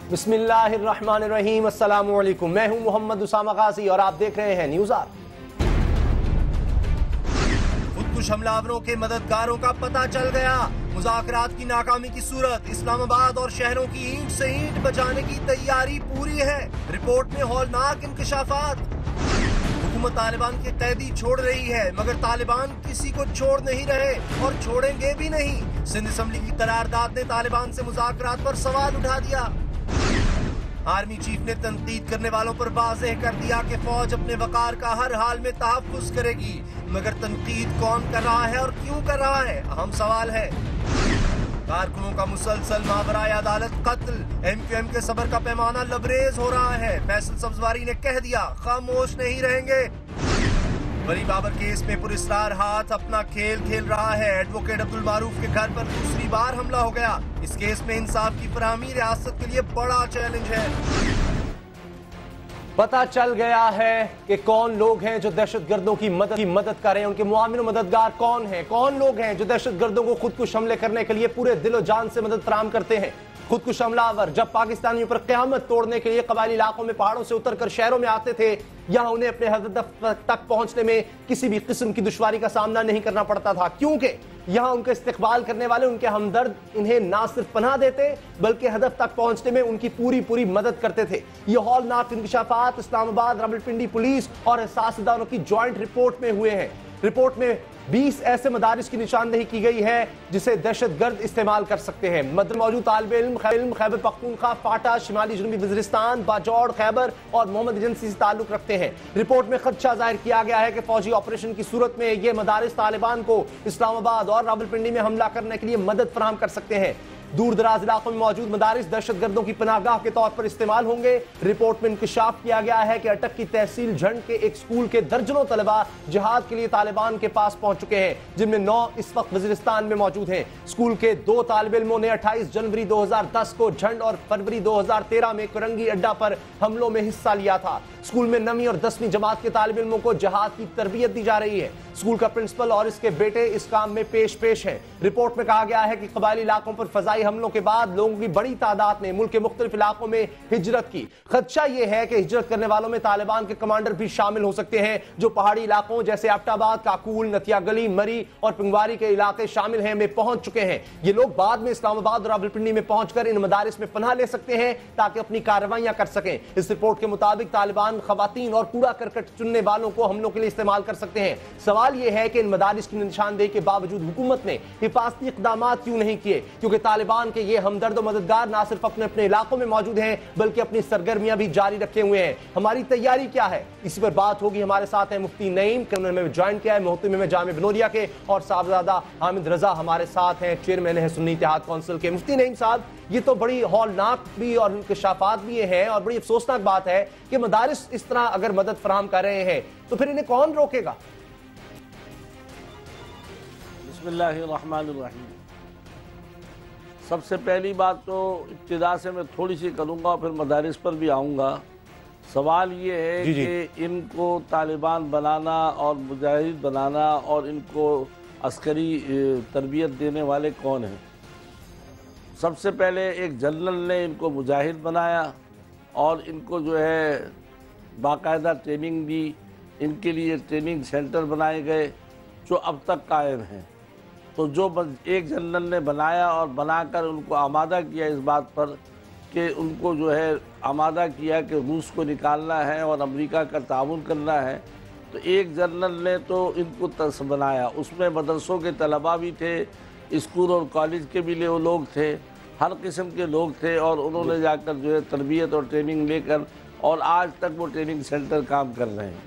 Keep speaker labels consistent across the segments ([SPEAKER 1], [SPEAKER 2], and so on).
[SPEAKER 1] बिस्मिल्लाहिर्रहमानिर्रहीम, अस्सलामु अलैकुम। मैं हूं मोहम्मद उसामा गाजी और आप देख रहे हैं न्यूज़ आर।
[SPEAKER 2] खुदकुश हमलावरों के मददगारों का पता चल गया। मुज़ाकरात की नाकामी की सूरत, इस्लामाबाद और शहरों की ईंट से ईंट बचाने की तैयारी पूरी है। रिपोर्ट में हौलनाक इंकशाफात। हुकूमत तालिबान के कैदी छोड़ रही है, मगर तालिबान किसी को छोड़ नहीं रहे और छोड़ेंगे भी नहीं। सिंध असम्बली की करारदाद ने तालिबान से मुज़ाकरात पर सवाल उठा दिया। आर्मी चीफ ने तनकीद करने वालों पर वाज़ेह कर दिया कि फौज अपने वकार का हर हाल में तहफ़्फ़ुज़ करेगी, मगर तनकीद कौन कर रहा है और क्यों कर रहा है, अहम सवाल है। कारकुनों का मुसलसल मावराए अदालत कत्ल, MQM के सबर का पैमाना लबरेज हो रहा है। फैसल सब्ज़वारी ने कह दिया, खामोश नहीं रहेंगे। वली बाबर केस में पुरस्रार हाथ अपना खेल खेल रहा है। एडवोकेट अब्दुल मारूफ के घर पर दूसरी बार हमला हो गया। इस केस में इंसाफ की फराहमी रियासत के लिए बड़ा चैलेंज है।
[SPEAKER 1] पता चल गया है कि कौन लोग हैं जो दहशतगर्दों की मदद कर रहे हैं, उनके मुआविन मददगार कौन हैं, कौन लोग हैं जो दहशतगर्दों को खुदकुश हमले करने के लिए पूरे दिलो जान से मदद फराहम करते हैं। खुदकुश हमलावर जब पाकिस्तानियों पर क़यामत तोड़ने के लिए कबायली इलाकों में पहाड़ों से उतरकर शहरों में आते थे, यहाँ उन्हें अपने हदफ तक पहुंचने में किसी भी किस्म की दुश्वारी का सामना नहीं करना पड़ता था, क्योंकि यहाँ उनका इस्तकबाल करने वाले उनके हमदर्द इन्हें ना सिर्फ पनाह देते बल्कि हदफ तक पहुंचने में उनकी पूरी मदद करते थे। ये हौलनाक इंकशाफात इस्लामाबाद, रावलपिंडी पुलिस और एहसासदारों की जॉइंट रिपोर्ट में हुए हैं। रिपोर्ट में 20 ऐसे मदारिस की निशानदेही की गई है जिसे दहशतगर्द इस्तेमाल कर सकते हैं। मदर मौजूद तालिब इल्म खैबर पख्तूनख्वा, फाटा, शिमाली जनूबी वज़ीरिस्तान, बाजौड़, खैबर और मोहम्मद एजेंसी से ताल्लुक रखते हैं। रिपोर्ट में खदशा जाहिर किया गया है कि फौजी ऑपरेशन की सूरत में ये मदारिस तालिबान को इस्लामाबाद और रावलपिंडी में हमला करने के लिए मदद फराहम कर सकते हैं। दूर दराज इलाकों में मौजूद मदारिस दहशतगर्दों की पनाहगाह के तौर पर इस्तेमाल होंगे। रिपोर्ट में इंकशाफ किया गया है कि अटक की तहसील झंड के एक स्कूल के दर्जनों तलबा जिहाद के लिए तालिबान के पास पहुंच चुके हैं, जिनमें 9 इस वक्त वजीरिस्तान में मौजूद हैं। स्कूल के 2 तालिब इल्मों ने 28 जनवरी 2010 को झंड और फरवरी 2013 में कुरंगी अड्डा पर हमलों में हिस्सा लिया था। स्कूल में 9वीं और 10वीं जमात के तालिब इल्मों को जिहाद की तरबियत दी जा रही है। स्कूल का प्रिंसिपल और इसके बेटे इस काम में पेश हैं। रिपोर्ट में कहा गया है कि कबायली इलाकों पर फजाई हमलों के बाद लोगों की बड़ी तादाद ने मुल्क के मुख्तलिफ इलाकों में हिजरत की। खदशा यह है कि हिजरत करने वालों में तालिबान के कमांडर भी शामिल हो सकते हैं, जो पहाड़ी इलाकों जैसे एबटाबाद, काकूल, नतिया गली, मरी और पिंगवारी के इलाके शामिल हैं में पहुंच चुके हैं। ये लोग बाद में इस्लामाबाद और रावलपिंडी में पहुंचकर इन मदारिस में पनाह ले सकते हैं ताकि अपनी कार्रवाइयां कर सकें। इस रिपोर्ट के मुताबिक तालिबान खवातीन और कूड़ा करकट चुनने वालों को हमलों के लिए इस्तेमाल कर सकते हैं। सवाल यह है कि इन मदारिस की निशानदेही के बावजूद हुकूमत ने हिफाजती इक़दामात क्यों नहीं किए, क्योंकि तालिबान के ये हमदर्द और मददगार ना सिर्फ अपने इलाकों में मौजूद हैं बल्कि अपनी सरगर्मियां भी जारी रखे हुए हैं। हमारी तैयारी क्या है, इसी पर बात होगी। हमारे साथ है मुफ्ती नईम, उन्होंने ज्वाइन किया है मोहतमिम में जामे बनोरिया के, और साहबजादा हामिद रजा हमारे साथ हैं, चेयरमैन है सुन्नी इत्तेहाद काउंसिल के। मुफ्ती नईम साहब, ये तो बड़ी हौलनाक भी और इंकशाफात भी हैं और बड़ी अफसोसनाक बात है कि मदारिस इस तरह अगर मदद फराहम कर रहे हैं तो फिर इन्हें कौन रोकेगा?
[SPEAKER 3] बिस्मिल्लाहिर्रहमानिर्रहीम। सबसे पहली बात तो इब्तिदा से मैं थोड़ी सी करूँगा, फिर मदारिस पर भी आऊँगा। सवाल ये है कि इनको तालिबान बनाना और मुजाहिद बनाना और इनको अस्करी तरबियत देने वाले कौन हैं? सबसे पहले एक जनरल ने इनको मुजाहिद बनाया और इनको जो है बाकायदा ट्रेनिंग दी। इनके लिए ट्रेनिंग सेंटर बनाए गए जो अब तक कायम हैं। तो जो एक जनरल ने बनाया और बनाकर उनको आमादा किया इस बात पर कि उनको जो है आमादा किया कि रूस को निकालना है और अमेरिका का ताउन करना है, तो एक जनरल ने तो इनको बनाया। उसमें मदरसों के तलबा भी थे, स्कूल और कॉलेज के भी लोग थे, हर किस्म के लोग थे, और उन्होंने जाकर जो है तरबियत और ट्रेनिंग लेकर और आज तक वो ट्रेनिंग सेंटर काम कर रहे हैं।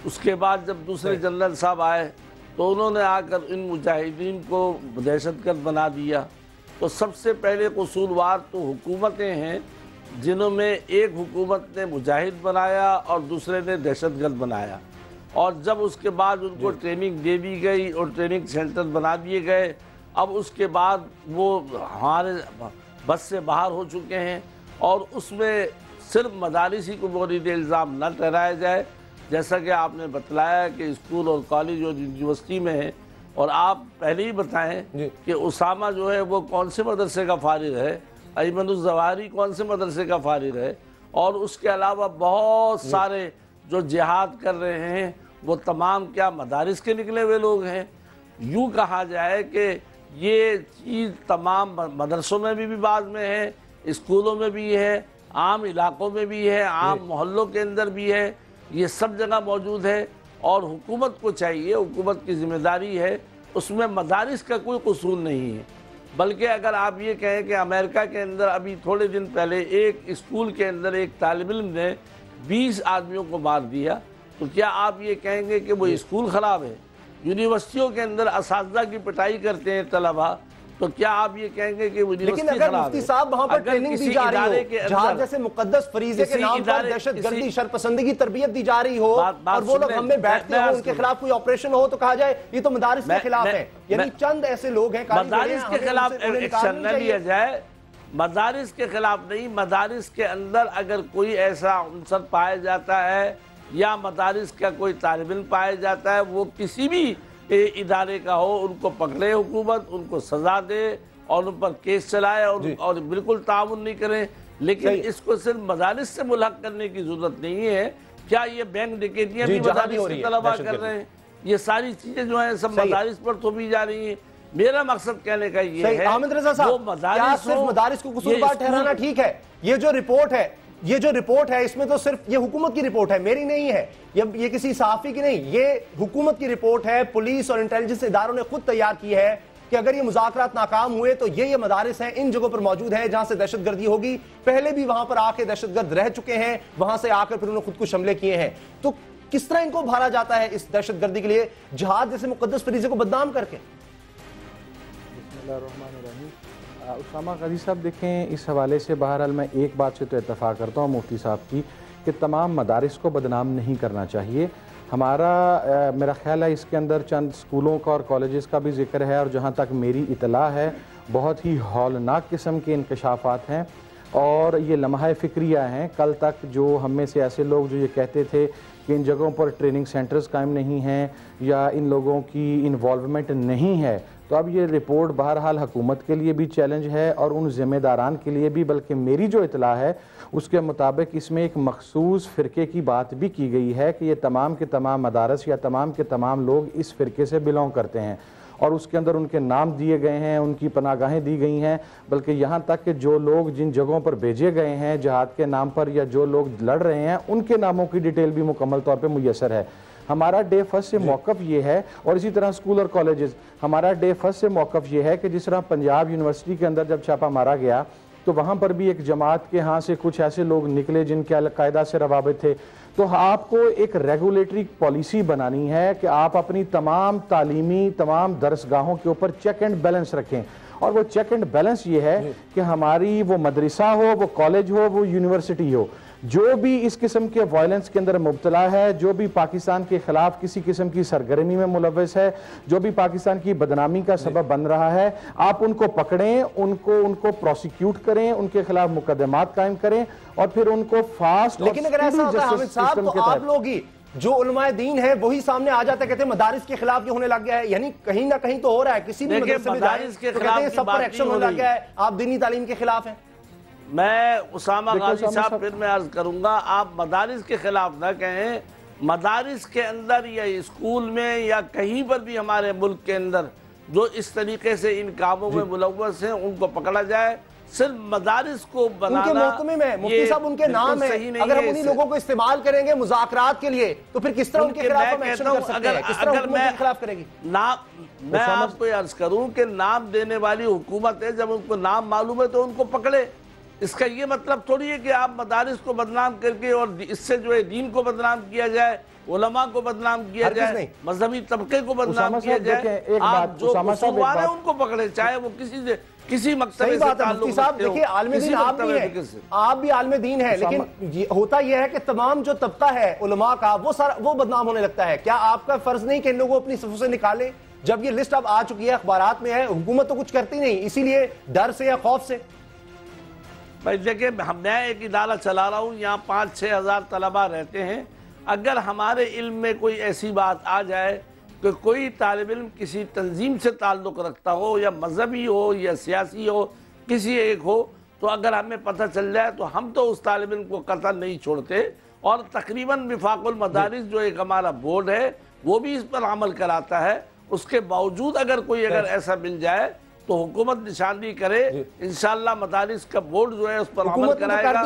[SPEAKER 3] उसके बाद जब दूसरे जनरल साहब आए तो उन्होंने आकर इन मुजाहिदीन को दहशतगर्द बना दिया। तो सबसे पहले कसूरवार तो हुकूमतें हैं, जिन्होंने एक हुकूमत ने मुजाहिद बनाया और दूसरे ने दहशतगर्द बनाया, और जब उसके बाद उनको ट्रेनिंग दे दी गई और ट्रेनिंग सेंटर बना दिए गए, अब उसके बाद वो हमारे बस से बाहर हो चुके हैं। और उसमें सिर्फ मदारिस ही को मोरीद इल्ज़ाम न ठहराया जाए, जैसा कि आपने बतलाया कि स्कूल और कॉलेज और यूनिवर्सिटी में है। और आप पहले ही बताएं कि उसामा जो है वो कौन से मदरसे का फारिग है, ایمن الزواہری کون سے مدرسے کا فارغ ہے؟ اور اس کے علاوہ بہت سارے جو جہاد کر رہے ہیں وہ تمام کیا مدارس کے نکلے ہوئے لوگ ہیں؟ یوں کہا جائے کہ یہ چیز تمام مدرسوں میں بھی بعض میں ہے، اسکولوں میں بھی ہے، عام علاقوں میں بھی ہے، عام محلوں کے اندر بھی ہے، یہ سب جگہ موجود ہے۔ اور حکومت کو چاہیے، حکومت کی ذمہ داری ہے، اس میں مدارس کا کوئی قصور نہیں ہے۔ بلکہ اگر آپ یہ کہیں کہ امریکہ کے اندر ابھی تھوڑے دن پہلے ایک اسکول کے اندر ایک طالب علم نے 20 آدمیوں کو مار دیا، تو کیا آپ یہ کہیں گے کہ وہ اسکول خراب ہے؟ یونیورسٹیوں کے اندر اساتذہ کی پٹائی کرتے ہیں طلبہ، تو کیا آپ یہ کہیں گے کہ
[SPEAKER 1] لیکن اگر مفتی صاحب وہاں پر ٹریننگ دی جا رہی ہو، جہاد جیسے مقدس فریضے کے نام پر دہشت گردی شرپسندی کی تربیت دی جا رہی ہو، اور وہ لوگ ہم میں بیٹھتے ہو، ان کے خلاف کوئی آپریشن ہو تو کہا جائے یہ تو مدارس کے خلاف ہے؟ یعنی چند ایسے لوگ ہیں
[SPEAKER 3] مدارس کے خلاف ایکشن نہ لیا جائے، مدارس کے خلاف نہیں، مدارس کے اندر اگر کوئی ایسا عنصر پایا جاتا ہے یا مدارس کا کوئی طالب علم پایا جاتا ہے، وہ کسی بھی ادارے کا ہو، ان کو پکڑے حکومت، ان کو سزا دے اور ان پر کیس چلائے اور بالکل تعاون نہیں کریں۔ لیکن اس کو صرف مدارس سے ملحق کرنے کی ضرورت نہیں ہے۔ کیا یہ بینک ڈکیتیاں بھی مدارس کے طلبہ کر رہے ہیں؟ یہ ساری چیزیں جو ہیں سب مدارس پر تھوپی جا رہی ہیں۔ میرا مقصد کہنے کا یہ ہے
[SPEAKER 1] احمد رضا صاحب، کیا صرف مدارس کو قصوروار ٹھہرانا ٹھیک ہے؟ یہ جو رپورٹ ہے اس میں تو صرف یہ حکومت کی رپورٹ ہے، میری نہیں ہے، یہ کسی صحافی کی نہیں، یہ حکومت کی رپورٹ ہے، پولیس اور انٹیلیجنس اداروں نے خود تیار کی ہے کہ اگر یہ مذاکرات ناکام ہوئے تو یہ مدارس ہیں ان جگہوں پر موجود ہیں جہاں سے دہشت گردی ہوگی۔ پہلے بھی وہاں پر آ کے دہشت گرد رہ چکے ہیں، وہاں سے آ کر پھر انہوں نے خود کش حملے کیے ہیں۔ تو کس طرح ان کو بھالا جاتا ہے اس دہشت گردی کے لیے جہاد جیسے مقدس فریضے کو بدنام کر کے؟
[SPEAKER 4] بسم اللہ الرحمن الرحیم۔ اسامہ قاضی صاحب دیکھیں، اس حوالے سے بہرحال میں ایک بات سے تو اتفاق کرتا ہوں مفتی صاحب کی کہ تمام مدارس کو بدنام نہیں کرنا چاہیے۔ میرا خیال ہے اس کے اندر چند اسکولوں کا اور کالجز کا بھی ذکر ہے، اور جہاں تک میری اطلاع ہے بہت ہی ہولناک قسم کے انکشافات ہیں اور یہ لمحہ فکریہ ہیں۔ کل تک جو ہم میں سے ایسے لوگ جو یہ کہتے تھے کہ ان جگہوں پر ٹریننگ سینٹرز قائم نہیں ہیں یا ان لوگوں کی انوالومنٹ نہیں ہے، تو اب یہ رپورٹ بہرحال حکومت کے لیے بھی چیلنج ہے اور ان ذمہ داران کے لیے بھی، بلکہ میری جو اطلاع ہے اس کے مطابق اس میں ایک مخصوص فرقے کی بات بھی کی گئی ہے کہ یہ تمام کے تمام مدارس یا تمام کے تمام لوگ اس فرقے سے بلونگ کرتے ہیں، اور اس کے اندر ان کے نام دیے گئے ہیں، ان کی پناہ گاہیں دی گئی ہیں، بلکہ یہاں تک کہ جو لوگ جن جگہوں پر بھیجے گئے ہیں جہاد کے نام پر یا جو لوگ لڑ رہے ہیں ان کے ناموں کی ڈیٹیل بھی مکمل طور پہ میسر ہے۔ ہمارا ڈے فرسٹ سے موقف یہ ہے، اور اسی طرح اسکول اور کالجز، ہمارا ڈے فرسٹ سے موقف یہ ہے کہ جس طرح پنجاب یونیورسٹی کے اندر جب چھاپا مارا گیا تو وہاں پر بھی ایک جماعت کے ہاں سے کچھ ایسے لوگ نکلے جن کے القاعدہ سے روابط تھے، تو آپ کو ایک ریگولیٹری پالیسی بنانی ہے کہ آپ اپنی تمام تعلیمی تمام درسگاہوں کے اوپر چیک اینڈ بیلنس رکھیں، اور وہ چیک اینڈ بیلنس یہ ہے کہ ہماری وہ مدرسہ ہو، وہ کالج ہو، وہ یونیورسٹی ہو، جو بھی اس قسم کے وائلنس کے اندر مبتلا ہے، جو بھی پاکستان کے خلاف کسی قسم کی سرگرمی میں ملوث ہے، جو بھی پاکستان کی بدنامی کا سبب بن رہا ہے، آپ ان کو پکڑیں، ان کو پروسیکیوٹ کریں، ان کے خلاف مقدمات قائم کریں اور پھر ان کو فاسٹ۔
[SPEAKER 1] لیکن اگر ایسا ہوتا ہے حامد صاحب تو آپ لوگ ہی جو علماء دین ہے وہی سامنے آ جاتے کہتے ہیں مدارس کے خلاف یہ ہونے لگ گیا ہے، یعنی کہیں نہ کہیں تو ہو رہا ہے، کسی بھی مدرسے میں جائیں تو کہتے ہیں سب پر ایکشن ہونے لگ گیا ہے، آپ دینی تعلیم کے خلاف ہیں۔
[SPEAKER 3] میں اسامہ غازی صاحب پھر میں عرض کروں گا، آپ مدارس کے خلاف نہ کہیں، مدارس کے اندر یا اسکول میں یا کہیں پر بھی ہمارے ملک کے اندر جو اس طریقے سے ان کاموں میں ملوث ہیں ان کو پکڑا جائے۔ صرف مدارس کو بنانا
[SPEAKER 1] ان کے محکمے میں مفتی صاحب ان کے نام ہیں، اگر ہم انہی لوگوں کو استعمال کریں گے مذاکرات کے لیے تو پھر کس طرح ان کے خلاف ہم ایکشن کر سکتے ہیں، کس طرح حکومت ان کے خلاف کرے گی؟
[SPEAKER 3] میں آپ کو عرض کروں کہ نام دینے والی حکومت ہے، جب ان کو نام معلوم ہے تو ان کو پکڑے۔ اس کا یہ مطلب تھوڑی ہے کہ آپ مدارس کو بدنام کر کے اور اس سے جو ہے دین کو بدنام کیا جائے، علماء کو بدنام کیا جائے، مذہبی طبقے کو بدنام کیا جائے، آپ جو قصوروار ہیں ان کو پکڑے، چاہے وہ کسی مقصد سے تعلق رکھتے ہو۔
[SPEAKER 1] دیکھیے عالم دین آپ بھی عالم دین ہیں، لیکن ہوتا یہ ہے کہ تمام جو طبقہ ہے علماء کا وہ بدنام ہونے لگتا ہے۔ کیا آپ کا فرض نہیں کہ ان لوگوں اپنی صفوں سے نکالیں؟ جب یہ لسٹ اب آ چکی ہے، اخبارات میں ہے، حکومت تو کچھ کرتی نہیں، اسی لیے ڈر سے یا خوف سے۔
[SPEAKER 3] بھائی دیکھیں، میں ایک ادارہ چلا رہا ہوں، یہاں 5-6 ہزار طلبہ رہتے ہیں۔ اگر ہمارے علم میں کوئی ایسی بات آ جائے کہ کوئی طالب علم کسی تنظیم سے تعلق رکھتا ہو یا مذہبی ہو یا سیاسی ہو، کسی ایک ہو، تو اگر ہمیں پتہ چل جائے تو ہم تو اس طالب علم کو قطعاً نہیں چھوڑتے، اور تقریباً وفاق المدارس جو ایک ہمارا بورڈ ہے وہ بھی اس پر عمل کراتا ہے، اس کے باوجود اگر کوئی ایسا مل جائے تو حکومت نشاندہی کرے، انشاءاللہ مدارس کا بورڈ جو ہے اس پر عمل کرائے گا۔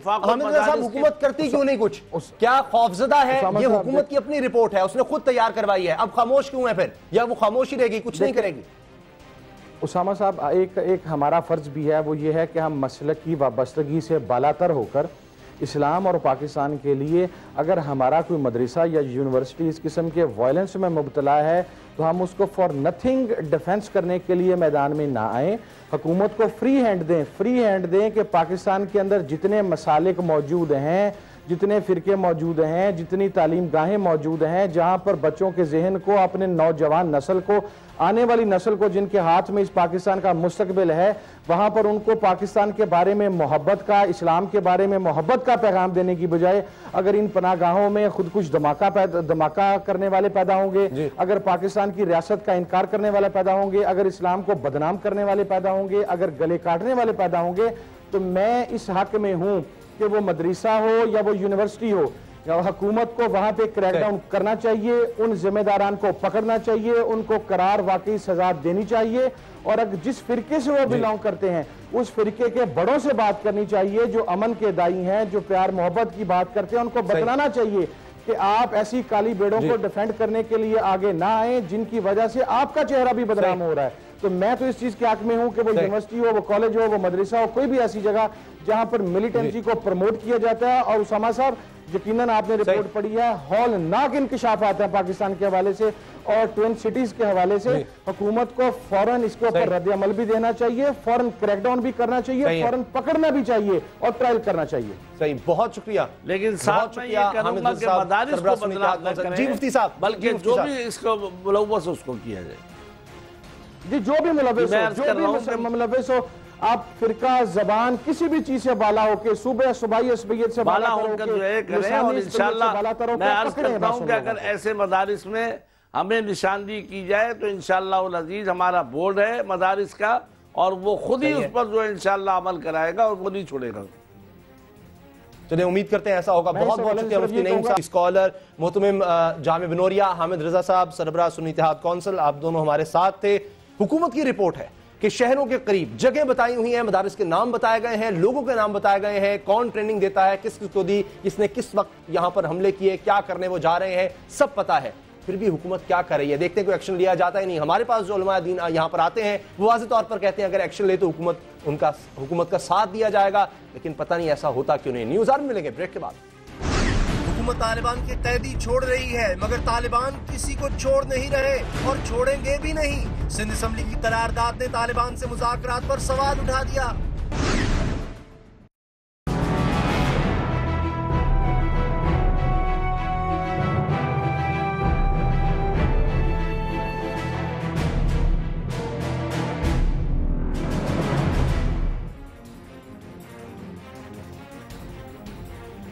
[SPEAKER 1] حامد رضا صاحب، حکومت کرتی کیوں نہیں کچھ؟ کیا خوفزدہ ہے؟ یہ حکومت کی اپنی رپورٹ ہے، اس نے خود تیار کروائی ہے، اب خاموش کیوں ہے پھر؟ یا وہ خاموش ہی رہے گی، کچھ نہیں کرے گی؟
[SPEAKER 4] اسامہ صاحب، ایک ہمارا فرض بھی ہے، وہ یہ ہے کہ ہم مسلک کی وابستگی سے بالاتر ہو کر اسلام اور پاکستان کے لیے اگر ہمارا کوئی مدرسہ یا یونیورسٹی اس قسم کے وائلنس میں مبتلا ہے تو ہم اس کو فار نتھنگ ڈیفنس کرنے کے لیے میدان میں نہ آئیں، حکومت کو فری ہینڈ دیں کہ پاکستان کے اندر جتنے مسالک موجود ہیں، جتنے فرقے موجود ہیں، جتنی تعلیم گاہیں موجود ہیں، جہاں پر بچوں کے ذہن کو، اپنے نوجوان نسل کو، آنے والی نسل کو، جن کے ہاتھ میں اس پاکستان کا مستقبل ہے، وہاں پر ان کو پاکستان کے بارے میں محبت کا، اسلام کے بارے میں محبت کا پیغام دینے کی بجائے اگر ان پناہ گاہوں میں خود کچھ دھماکہ کرنے والے پیدا ہوں گے، اگر پاکستان کی ریاست کا انکار کرنے والے پیدا ہوں گے، اگر اسلام کو بدنام کرنے والے پیدا ہوں گے، اگر گلے کاٹنے والے پیدا ہوں گے، تو میں اس حق میں ہوں کہ وہ مدرسہ ہو یا وہ یونیورسٹی ہو، حکومت کو وہاں پہ کریک ڈاؤن کرنا چاہیے، ان ذمہ داران کو پکڑنا چاہیے، ان کو قرار واقعی سزا دینی چاہیے، اور اگر جس فرقے سے وہ بلانگ کرتے ہیں اس فرقے کے بڑوں سے بات کرنی چاہیے، جو امن کے دائی ہیں، جو پیار محبت کی بات کرتے ہیں، ان کو بتلانا چاہیے کہ آپ ایسی کالی بیڑوں کو ڈیفینڈ کرنے کے لیے آگے نہ آئیں جن کی وجہ سے آپ کا چہرہ بھی بدنام ہو رہا ہے۔ تو میں تو اس چیز کے حق میں ہوں کہ وہ یونیورسٹی ہو، وہ کالج ہو، وہ مدرسہ ہو، کوئی بھی ایسی جگہ جہاں پر ملیٹنسی کو پروموٹ کیا جاتا ہے۔ اور اسامہ صاحب، یقیناً آپ نے رپورٹ پڑھی ہے، ہولناک انکشاف آتا ہے پاکستان کے حوالے سے اور ٹوین سٹیز کے حوالے سے، حکومت کو فوراً اس کے اوپر رد عمل بھی دینا چاہیے، فوراً کریک ڈاؤن بھی کرنا چاہیے، فوراً پکڑنا بھی چاہیے اور ٹرائل کرنا چاہیے۔
[SPEAKER 1] صحیح، بہت شکریہ۔
[SPEAKER 3] لیکن ساتھ میں یہ کروں گا کہ مدارس کو بدنام نہ کریں،
[SPEAKER 1] جی مفتی صاحب،
[SPEAKER 3] بلکہ جو بھی اس کو ملوث اس کو کیا جائے،
[SPEAKER 4] جی جو بھی ملوث ہو، آپ فرقہ زبان کسی بھی چیز سے بالا ہو کے صوبائی عصبیت سے بالا ہو کے
[SPEAKER 3] جو ہے کریں، اور انشاءاللہ میں عرض کرتا ہوں کہ اگر ایسے مدارس میں ہمیں نشاندہی کی جائے تو انشاءاللہ العزیز ہمارا بورڈ ہے مدارس کا، اور وہ خود ہی اس پر جو انشاءاللہ عمل کرائے گا اور وہ نہیں چھوڑے گا۔
[SPEAKER 1] چلیں امید کرتے ہیں ایسا ہوگا۔ بہت بہت شکریہ مفتی نعیم صاحب، اسکالر محتمم جامعہ بنوریہ، حامد رضا صاحب، سربراہ سنی اتحاد کونسل، آپ دونوں ہمارے ساتھ تھے۔ حکومت کی رپورٹ ہے کہ شہروں کے قریب جگہ بتائی ہوئی ہیں، مدارس کے نام بتائے گئے ہیں، لوگوں کے نام بتائے گئے ہیں، کون ٹریننگ دیتا ہے، کس کو دی، کس نے کس وقت یہاں پر حملے کیے، کیا کرنے وہ جا رہے ہیں، سب پتا ہے۔ پھر بھی حکومت کیا کر رہی ہے؟ دیکھتے ہیں کوئی ایکشن لیا جاتا ہے نہیں۔ ہمارے پاس جو علماء دین یہاں پر آتے ہیں وہ واضح طور پر کہتے ہیں اگر ایکشن لے تو حکومت کا ساتھ دیا جائے گا، لیکن پتہ نہیں ایسا ہوتا کیوں نہیں۔ نیوز آن ملیں گے بریک کے بعد۔
[SPEAKER 2] حکومت طالبان کے قیدی چھوڑ رہی ہے، مگر طالبان کسی کو چھوڑ نہیں رہے اور چھوڑیں گے بھی نہیں۔ سندھ اسمبلی کی قرارداد نے طالبان سے مذاکرات پر سوال اٹھا دیا۔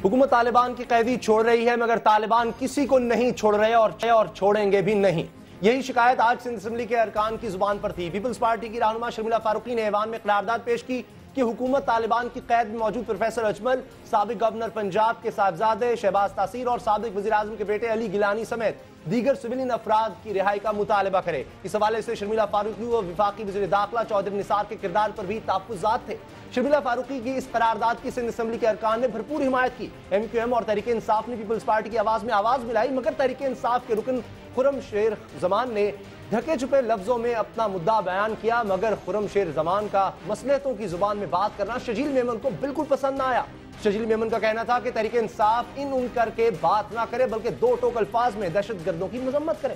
[SPEAKER 1] حکومت طالبان کی قیدی چھوڑ رہی ہے مگر طالبان کسی کو نہیں چھوڑ رہے اور چھوڑیں گے بھی نہیں۔ یہی شکایت آج سندھ اسمبلی کے ارکان کی زبان پر تھی۔ پیپلز پارٹی کی رہنما شرمیلا فاروقی نے ایوان میں قرارداد پیش کی کہ حکومت طالبان کی قید میں موجود پروفیسر اجمل، سابق گورنر پنجاب کے صاحبزادے شہباز تاثیر اور سابق وزیر اعظم کے بیٹے علی گیلانی سمیت دیگر سویلین افراد کی رہائی کا مطالبہ کرے۔ اس حوالے سے شرمیلا فاروقی و وفاقی وزیر داخلہ چودھری نثار کے کردار پر بھی تحفظات تھے۔ شرمیلا فاروقی کی اس قرارداد کی سندھ اسمبلی کے ارکان نے بھرپور حمایت کی۔ ایم کیو ایم اور تحریک انصاف نے پیپلز پارٹی کی آواز میں آواز ملائی، مگر تحریک انصاف کے رکن خرم شیر زمان نے ڈھکے چھپے لفظوں میں اپنا مدعا بیان کیا، مگر خرم شیر زمان کا مصلحتوں کی زبان میں بات کرنا شجیل میمن کو بالکل پسند نہ آیا۔ شجیل میمن کا کہنا تھا کہ تحریک انصاف ان کر کے بات نہ کرے بلکہ دو ٹوک الفاظ میں دہشت گردوں کی مذمت کرے۔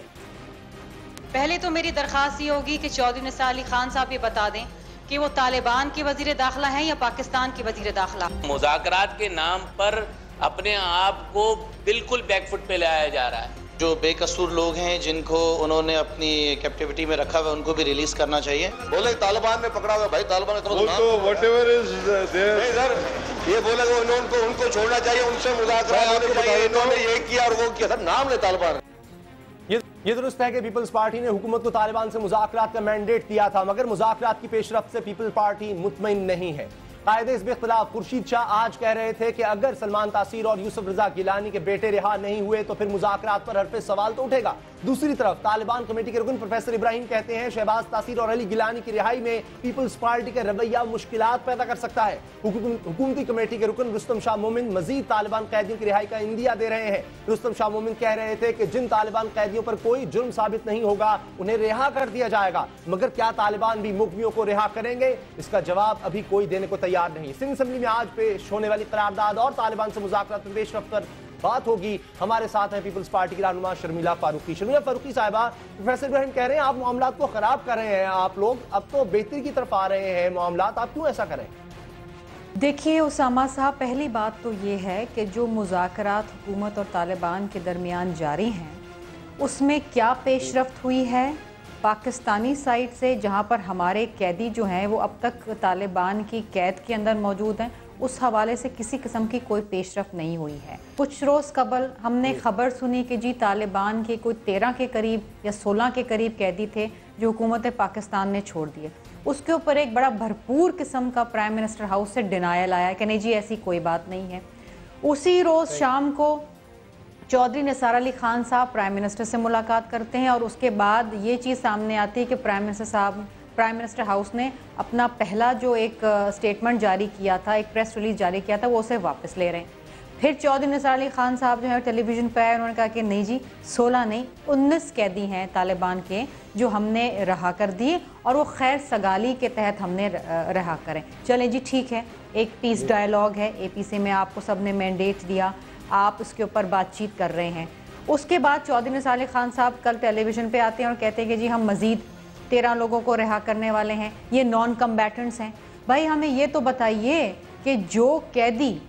[SPEAKER 5] پہلے تو میری درخواست یہ ہوگی کہ چودھری نثار علی خان صاحب یہ بتا دیں کہ وہ طالبان کے وزیر داخلہ ہیں یا پاکستان کے وزیر داخلہ۔
[SPEAKER 6] مذاکرات کے نام پر اپنے آپ کو بالکل بیک فٹ پہ لایا جا رہا ہے۔ جو بے قصور لوگ ہیں جن کو انہوں نے اپنی کیپٹیوٹی میں رکھا ہوا ان کو بھی ریلیز کرنا چاہیے۔ بولے طالبان میں پکڑا ہوا بھائی، طالبان یہ بولے ان کو چھوڑنا چاہیے، ان سے مذاکرات، انہوں نے یہ کیا اور وہ کیا، نام لے طالبان۔
[SPEAKER 1] ये दुरुस्त है कि पीपल्स पार्टी ने हुकूमत को तालिबान से मुज़ाकरात का मैंडेट दिया था, मगर मुज़ाकरात की पेशरफ्त से पीपल्स पार्टी मुतमईन नहीं है। कायदे इस इख्तिलाफ खुर्शीद शाह आज कह रहे थे कि अगर सलमान तासीर और यूसुफ रजा गिलानी के बेटे रिहा नहीं हुए तो फिर मुज़ाकरात पर हरफ सवाल तो उठेगा। दूसरी तरफ तालिबान कमेटी के रुकन प्रोफेसर इब्राहिम कहते हैं शहबाज तासीर और अली गिलानी की रिहाई में पीपल्स पार्टी का रवैया मुश्किलात पैदा कर सकता है। हुकूमती कमेटी के रुकन रुस्तम शाह मोमिन मजीद तालिबान कैदियों की रिहाई का इंदिया दे रहे हैं। रुस्तम शाह मोमिन कह रहे थे कि जिन तालिबान कैदियों पर कोई जुर्म साबित नहीं होगा उन्हें रिहा कर दिया जाएगा, मगर क्या तालिबान भी मुकमियों को रिहा करेंगे, इसका जवाब अभी कोई देने को तैयार नहीं। सिंध असेंबली में आज पेश होने वाली करारदाद और तालिबान से मुज़ाकरात में पेशरफ्त पर बात होगी। हमारे साथ हैं पीपल्स पार्टी की रहनुमा शर्मिला फारूकी। शर्मिला फारूकी साहिबा, प्रोफेसर इब्राहिम कह रहे हैं आप मामलात को खराब कर रहे हैं, आप लोग अब तो बेहतरी की तरफ आ रहे हैं मामलात, आप क्यों ऐसा करें?
[SPEAKER 7] देखिए उसामा साहब, पहली बात तो ये है कि जो मुज़ाकरात हुकूमत और तालिबान के दरमियान जारी हैं उसमें क्या पेशरफ्त हुई है पाकिस्तानी साइड से, जहाँ पर हमारे कैदी जो हैं वो अब तक तालिबान की कैद के अंदर मौजूद हैं, उस हवाले से किसी किस्म की कोई पेशरफ्त नहीं हुई है। कुछ रोज़ कबल हमने खबर सुनी कि जी तालिबान के कोई 13 के करीब या 16 के करीब कैदी थे जो हुकूमत पाकिस्तान ने छोड़ दिए। उसके ऊपर एक बड़ा भरपूर किस्म का प्राइम मिनिस्टर हाउस से डिनायल आया कि नहीं जी ऐसी कोई बात नहीं है। उसी रोज़ शाम को चौधरी निसार अली खान साहब प्राइम मिनिस्टर से मुलाकात करते हैं और उसके बाद ये चीज़ सामने आती है कि प्राइम मिनिस्टर हाउस ने अपना पहला जो एक स्टेटमेंट जारी किया था, एक प्रेस रिलीज जारी किया था, वो उसे वापस ले रहे हैं। फिर चौधरी निसार अली खान साहब जो है टेलीविज़न पर आए, उन्होंने कहा कि नहीं जी 16 नहीं 19 कैदी हैं तालिबान के जो हमने रहा कर दिए और वो खैर सगाली के तहत हमने रहा करें। चलें जी ठीक है, एक पीस डायलॉग है, APC में आपको सब ने मैंडेट दिया, आप उसके ऊपर बातचीत कर रहे हैं। उसके बाद चौधरी निसार अली खान साहब कल टेलीविज़न पे आते हैं और कहते हैं कि जी हम मज़ीद 13 लोगों को रिहा करने वाले हैं, ये नॉन कम्बैटेंट्स हैं। भाई हमें ये तो बताइए कि जो कैदी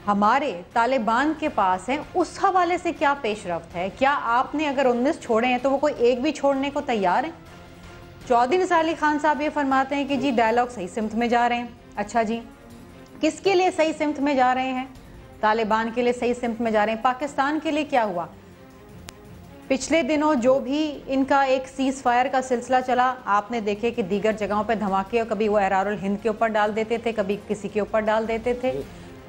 [SPEAKER 7] हमारे तालिबान के पास हैं उस हवाले से क्या पेशरफ्त है? क्या आपने अगर 19 छोड़े हैं तो वो कोई एक भी छोड़ने को तैयार है? चौधरी निसार अली खान साहब ये फरमाते हैं कि जी डायलॉग सही सिमत में जा रहे हैं। अच्छा जी, किसके लिए सही सिमत में जा रहे हैं? तालिबान के लिए सही सिमत में जा रहे हैं। पाकिस्तान के लिए क्या हुआ? पिछले दिनों जो भी इनका एक सीज़ फायर का सिलसिला चला, आपने देखे कि दीगर जगहों पे धमाके, कभी वो एरारुल हिंद के ऊपर डाल देते थे, कभी किसी के ऊपर डाल देते थे।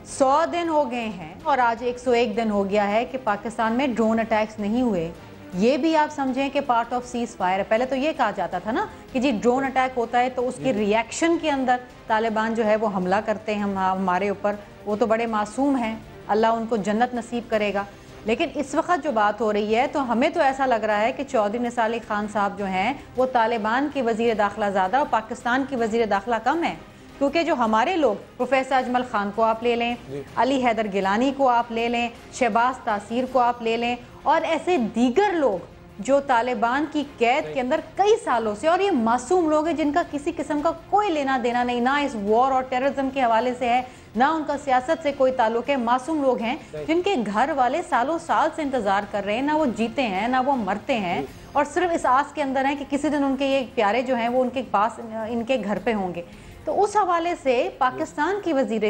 [SPEAKER 7] 100 दिन हो गए हैं और आज 101 दिन हो गया है कि पाकिस्तान में ड्रोन अटैक्स नहीं हुए। ये भी आप समझें कि पार्ट ऑफ सीज़ फायर है। पहले तो ये कहा जाता था ना कि जी ड्रोन अटैक होता है तो उसके रिएक्शन के अंदर तालिबान जो है वो हमला करते हैं हमारे ऊपर, वो तो बड़े मासूम हैं, अल्लाह उनको जन्नत नसीब करेगा। लेकिन इस वक्त जो बात हो रही है तो हमें तो ऐसा लग रहा है कि चौधरी निसार अली खान साहब जो हैं वो तालिबान के वज़ीर दाखिला ज़्यादा और पाकिस्तान की वज़ीर दाखिला कम है। क्योंकि जो हमारे लोग, प्रोफेसर अजमल खान को आप ले लें, अली हैदर गिलानी को आप ले लें, शहबाज तासीर को आप ले लें और ऐसे दीगर लोग जो तालिबान की कैद के अंदर कई सालों से, और ये मासूम लोग हैं जिनका किसी किस्म का कोई लेना देना नहीं, ना इस वॉर और टेररिज्म के हवाले से है, ना उनका सियासत से कोई ताल्लुक है। मासूम लोग हैं जिनके घर वाले सालों साल से इंतजार कर रहे हैं, ना वो जीते हैं ना वो मरते हैं, और सिर्फ इस आस के अंदर है कि किसी दिन उनके ये प्यारे जो हैं वो उनके पास इनके घर पे होंगे। तो उस हवाले से पाकिस्तान की वजीर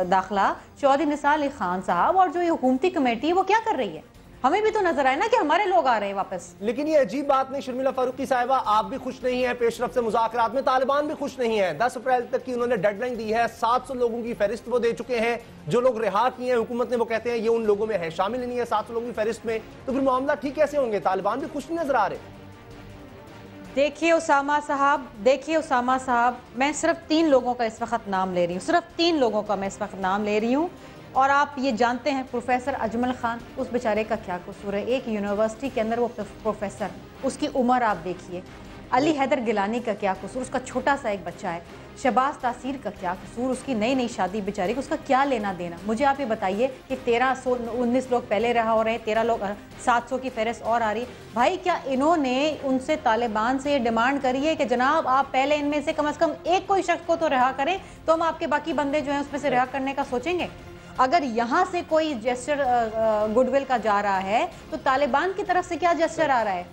[SPEAKER 7] दाखिला चौधरी निसार अली खान साहब और जो ये हुकूमती कमेटी है वो क्या कर रही है? हमें भी तो नजर आए ना कि हमारे लोग आ रहे हैं वापस।
[SPEAKER 1] लेकिन ये अजीब बात नहीं शर्मिला फारूकी साहिबा, आप भी खुश नहीं है पेशरफ से मुज़ाकरात में, तालिबान भी खुश नहीं है। 10 अप्रैल तक की उन्होंने डेडलाइन दी है, 700 लोगों की फहरिस्त वो दे चुके हैं। जो लोग रिहा किए हैं हुकूमत ने वो कहते हैं ये उन लोगों में है, शामिल नहीं है 700 लोगों की फहरिस्त में। तो फिर मामला ठीक कैसे होंगे? तालिबान भी खुश नहीं नजर आ रहे।
[SPEAKER 7] देखिए उसामा साहब, मैं सिर्फ 3 लोगों का इस वक्त नाम ले रही हूँ, सिर्फ 3 लोगों का मैं इस वक्त नाम ले रही हूँ। और आप ये जानते हैं प्रोफेसर अजमल खान, उस बेचारे का क्या कसूर है? एक यूनिवर्सिटी के अंदर वो प्रोफेसर, उसकी उम्र आप देखिए। अली हैदर गिलानी का क्या कसूर? उसका छोटा सा एक बच्चा है। शहबाज तासीर का क्या कसूर? उसकी नई नई शादी बेचारी, उसका क्या लेना देना? मुझे आप ये बताइए कि 19 लोग पहले रहा हो रहे हैं, 13 लोग, 700 की फहरिस्त और आ रही है। भाई क्या इन्होंने उनसे तालिबान से ये डिमांड करी है कि जनाब आप पहले इनमें से कम एक कोई शख्स को तो रिहा करें तो हम आपके बाकी बंदे जो हैं उसमें से रिहा करने का सोचेंगे? अगर यहाँ से कोई जेस्चर गुडविल का जा रहा है तो तालिबान की तरफ से क्या जेस्चर आ रहा है?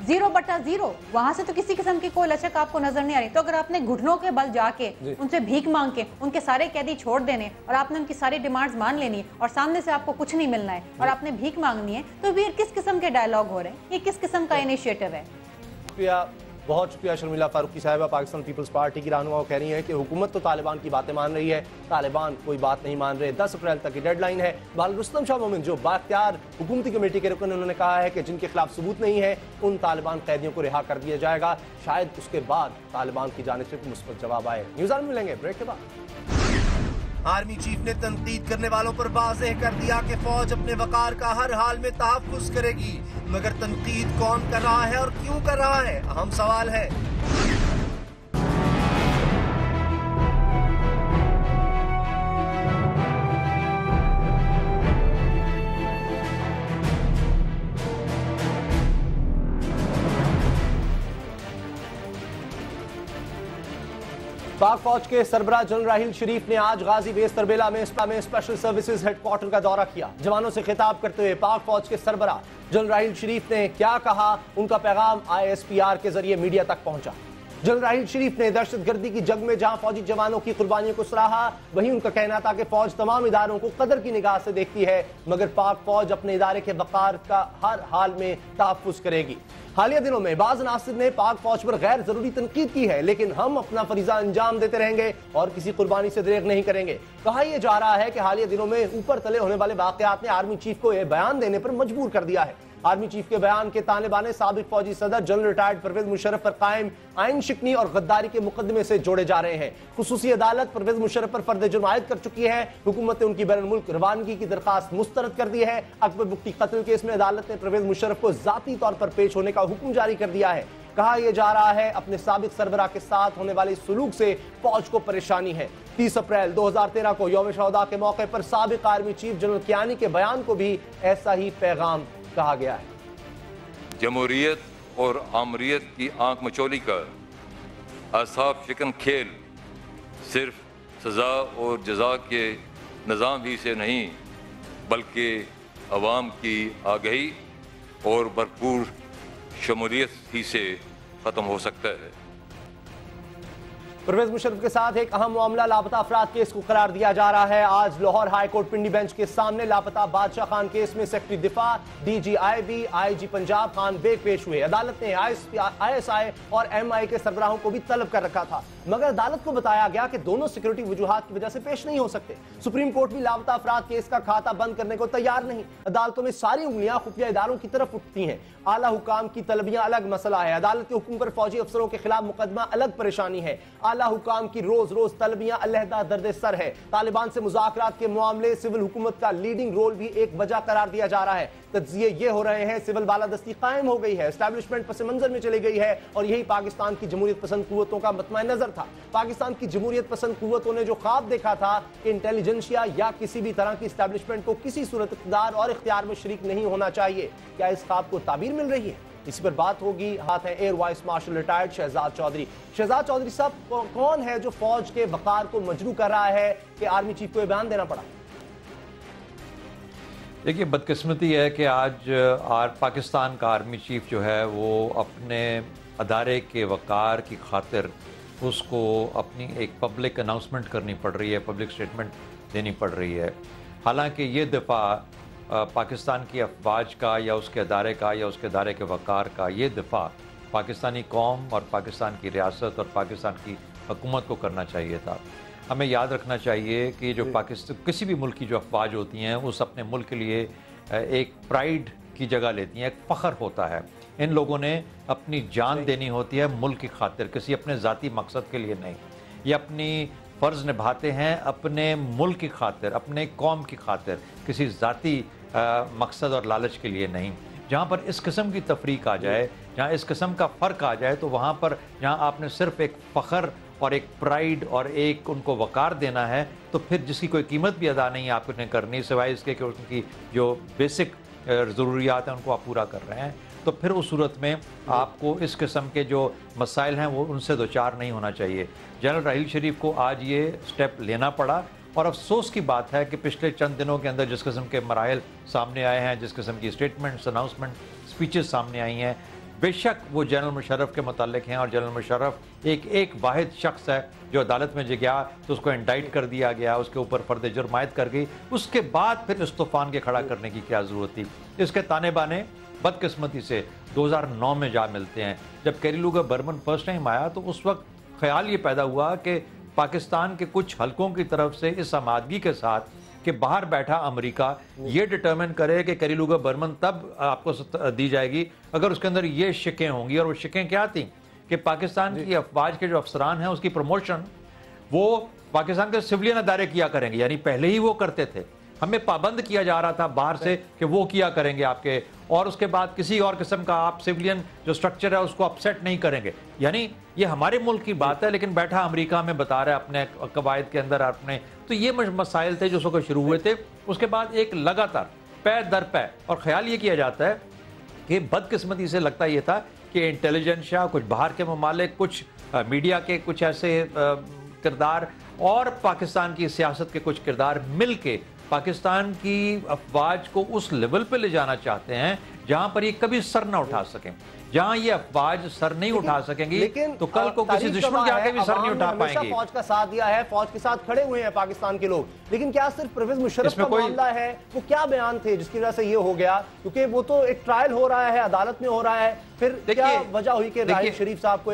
[SPEAKER 7] 0/0, वहां से तो किसी किस्म की कोई लचक आपको नजर नहीं आ रही। तो अगर आपने घुटनों के बल जाके उनसे भीख मांग के उनके सारे कैदी छोड़ देने और आपने उनकी सारी डिमांड्स मान लेनी और सामने से आपको कुछ नहीं मिलना है और आपने भीख मांगनी है, तो ये किस किस्म के डायलॉग हो रहे हैं? ये किस किस्म का इनिशिएटिव है?
[SPEAKER 1] बहुत शुक्रिया शर्मिला फारूकी साहिबा। पाकिस्तान पीपल्स पार्टी की रहनुमा कह रही हैं कि हुकूमत तो तालिबान की बातें मान रही है, तालिबान कोई बात नहीं मान रहे। 10 अप्रैल तक की डेडलाइन है। बहरहाल रुस्तम शाह मोमिन जो बाख्तियार हुकूमती कमेटी के रुकन, उन्होंने कहा है कि जिनके खिलाफ सबूत नहीं है उन तालिबान कैदियों को रिहा कर दिया जाएगा। शायद उसके बाद तालिबान की जानिब से मुस्बत जवाब आए। न्यूज़ में मिलेंगे ब्रेक के बाद।
[SPEAKER 2] आर्मी चीफ ने तनकीद करने वालों पर वाज़ेह कर दिया कि फौज अपने वकार का हर हाल में तहफ़्फ़ुज़ करेगी, मगर तनकीद कौन कर रहा है और क्यों कर रहा है, अहम सवाल है।
[SPEAKER 1] पाक फौज के सरबराह जनरल राहील शरीफ ने आज गाजी बेस तरबेला में स्पेशल सर्विसेज हेडक्वार्टर का दौरा किया। जवानों से खिताब करते हुए पाक फौज के सरबराह जनरल राहील शरीफ ने क्या कहा, उनका पैगाम ISPR के जरिए मीडिया तक पहुंचा। जनरल राहील शरीफ ने दहशतगर्दी की जंग में जहां फौजी जवानों की कुर्बानियों को सराहा, वहीं उनका कहना था कि फौज तमाम इदारों को कदर की निगाह से देखती है, मगर पाक फौज अपने इदारे के वकार का हर हाल में तहफ़्फ़ुज़ करेगी। हालिया दिनों में बाज़ नासिर ने पाक फौज पर गैर जरूरी तनकीद की है, लेकिन हम अपना फरीजा अंजाम देते रहेंगे और किसी कुर्बानी से दरेग नहीं करेंगे। कहा यह जा रहा है कि हालिया दिनों में ऊपर तले होने वाले वाक़यात ने आर्मी चीफ को यह बयान देने पर मजबूर कर दिया है। आर्मी चीफ के बयान के ताने बाने साबिक फौजी सदर जनरल रिटायर्ड परवेज मुशर्रफ पर कायम आइन शिकनी और गद्दारी के मुकदमे से जोड़े जा रहे हैं। खुसूसी अदालत परवेज मुशर्रफ पर फर्द जुर्म आयद कर चुकी है। हुकूमत ने उनकी बैरुल मुल्क रवानगी की दरखास्त मुस्तरद कर दी है। अकबर बुख्ती कत्ल केस में अदालत ने परवेज मुशर्रफ को जाती तौर पर पेश होने का हुक्म जारी कर दिया है। कहा यह जा रहा है अपने साबिक सरबराह के साथ होने वाले सलूक से फौज को परेशानी है। 30 अप्रैल 2013 को यौम शहदा के मौके पर साबिक आर्मी चीफ जनरल कियानी के बयान को भी ऐसा ही पैगाम कहा गया है।
[SPEAKER 8] जमहूरियत और आमरीत की आंख मचोली कर असाब शिकन खेल सिर्फ सज़ा और जज़ा के निज़ाम ही से नहीं, बल्कि अवाम की आगही और भरपूर शमूलियत ही से ख़त्म हो सकता है।
[SPEAKER 1] परवेज मुशर्रफ के साथ एक अहम मामला लापता अफराद केस को करार दिया जा रहा है। आज Lahore high court Pindi bench के सामने लापता बादशाह खान केस में सेक्रेटरी दिफा, DGIB, IG पंजाब खान बेग पेश हुए। अदालत ने ISI और MI के सरबराहों को भी तलब कर रखा था, मगर अदालत को बताया गया कि दोनों सिक्योरिटी वजूहात की वजह से पेश नहीं हो सकते। सुप्रीम कोर्ट भी लापता अफराद केस का खाता बंद करने को तैयार नहीं। अदालतों में सारी उंगलियां खुफिया इदारों की तरफ उठती हैं। आला हुकाम की तलबियां अलग मसला है, अदालत के हुक्म पर फौजी अफसरों के खिलाफ मुकदमा अलग परेशानी है। आला हुकाम की रोज रोज तलबियां अलहदा दर्द सर है। तालिबान से मुज़ाकरात के मामले सिविल हुकूमत का लीडिंग रोल भी एक वजह करार दिया जा रहा है। तज्जिए ये हो रहे हैं, सिविल बालादस्ती कायम हो गई है, एस्टैब्लिशमेंट पस मंजर में चली गई है और यही पाकिस्तान की जमहूरियत पसंद कुव्वतों का मतमा नजर था। पाकिस्तान की जमहूरियत पसंद कुव्वतों ने जो ख्वाब देखा था कि इंटेलिजेंसिया या किसी भी तरह की एस्टैब्लिशमेंट को किसी सूरत इक़्तिदार और इख्तियार में शरीक नहीं होना चाहिए, क्या इस ख्वाब को ताबीर मिल रही है? इसी पर बात होगी। हाथ है air vice marshal retired Shahzad Chaudhry. Shahzad Chaudhry साहब, कौन है जो फौज के वकार को मजरू कर रहा है कि आर्मी चीफ को यह बयान देना पड़ा?
[SPEAKER 9] देखिए, बदकिस्मती है कि आज पाकिस्तान का आर्मी चीफ जो है वो अपने अदारे के वकार की खातिर उसको अपनी एक पब्लिक अनाउंसमेंट करनी पड़ रही है, पब्लिक स्टेटमेंट देनी पड़ रही है। हालांकि ये दफ़ा पाकिस्तान की अफवाज का या उसके अदारे का या उसके अदारे के वकार का ये दफ़ा पाकिस्तानी कौम और पाकिस्तान की रियासत और पाकिस्तान की हुकूमत को करना चाहिए था। हमें याद रखना चाहिए कि जो पाकिस्तान किसी भी मुल्क की जो अफवाज होती हैं उस अपने मुल्क के लिए एक प्राइड की जगह लेती हैं, एक फ़ख्र होता है। इन लोगों ने अपनी जान देनी होती है मुल्क की खातिर, किसी अपने ज़ाती मकसद के लिए नहीं। ये अपनी फ़र्ज़ निभाते हैं अपने मुल्क की खातिर, अपने कौम की खातिर, किसी ज़ाती मकसद और लालच के लिए नहीं। जहाँ पर इस किस्म की तफरीक आ जाए, जहाँ इस किस्म का फ़र्क आ जाए, तो वहाँ पर जहाँ आपने सिर्फ़ एक फ़ख्र और एक प्राइड और एक उनको वकार देना है, तो फिर जिसकी कोई कीमत भी अदा नहीं आपने करनी, सिवाय इसके कि उनकी जो बेसिक ज़रूरियात हैं उनको आप पूरा कर रहे हैं, तो फिर उस सूरत में आपको इस किस्म के जो मसाइल हैं वो उनसे दो चार नहीं होना चाहिए। जनरल राहील शरीफ को आज ये स्टेप लेना पड़ा और अफसोस की बात है कि पिछले चंद दिनों के अंदर जिस किस्म के मराहिल सामने आए हैं, जिस किस्म की स्टेटमेंट्स, अनाउंसमेंट, स्पीचेस सामने आई हैं, बेशक वो जनरल मुशर्रफ के मुतालिक हैं और जनरल मुशर्रफ एक वाहिद शख्स है जो अदालत में गया तो उसको इंडाइट कर दिया गया, उसके ऊपर फर्द जुर्म आयद कर गई, उसके बाद फिर इस तूफान के खड़ा करने की क्या ज़रूरत थी। इसके ताने बाने बदकिस्मती से 2009 में जा मिलते हैं। जब Kerry Lugar Berman first time आया तो उस वक्त ख्याल ये पैदा हुआ कि पाकिस्तान के कुछ हलकों की तरफ से इस आमादगी के साथ कि बाहर बैठा अमेरिका ये डिटरमिन करे कि कैरी लूगर बर्मन तब आपको दी जाएगी अगर उसके अंदर ये शिकें होंगी। और वो शिकें क्या थी कि पाकिस्तान की अफवाज के जो अफसरान हैं उसकी प्रमोशन वो पाकिस्तान के सिविलियन अदारे किया करेंगे, यानी पहले ही वो करते थे, हमें पाबंद किया जा रहा था बाहर से कि वो किया करेंगे आपके, और उसके बाद किसी और किस्म का आप सिविलियन जो स्ट्रक्चर है उसको अपसेट नहीं करेंगे। यानी ये हमारे मुल्क की बात है लेकिन बैठा अमेरिका में बता रहा है अपने कवायद के अंदर अपने, तो ये मसाइल थे जो उसको शुरू हुए थे। उसके बाद एक लगातार पै दर पै, और ख्याल ये किया जाता है कि बदकिस्मती से लगता ये था कि इंटेलिजेंशिया, कुछ बाहर के ममालिक, कुछ मीडिया के कुछ ऐसे किरदार और पाकिस्तान की सियासत के कुछ किरदार मिल के पाकिस्तान की अफवाज को उस लेवल पे ले जाना चाहते हैं जहां पर ये कभी सर ना उठा सकें। जहां ये अफवाज सर नहीं उठा सकेंगी तो कल को किसी दुश्मन के आगे भी सर नहीं उठा पाएंगे।
[SPEAKER 1] फौज का साथ दिया है, फौज के साथ खड़े हुए हैं पाकिस्तान के लोग, लेकिन क्या सिर्फ परवेज मुशर्रफ का मामला है? वो क्या बयान थे जिसकी वजह से ये हो गया? क्योंकि वो तो एक ट्रायल हो रहा है, अदालत में हो रहा है, फिर क्या वजह हुई कि राहिल शरीफ साहब को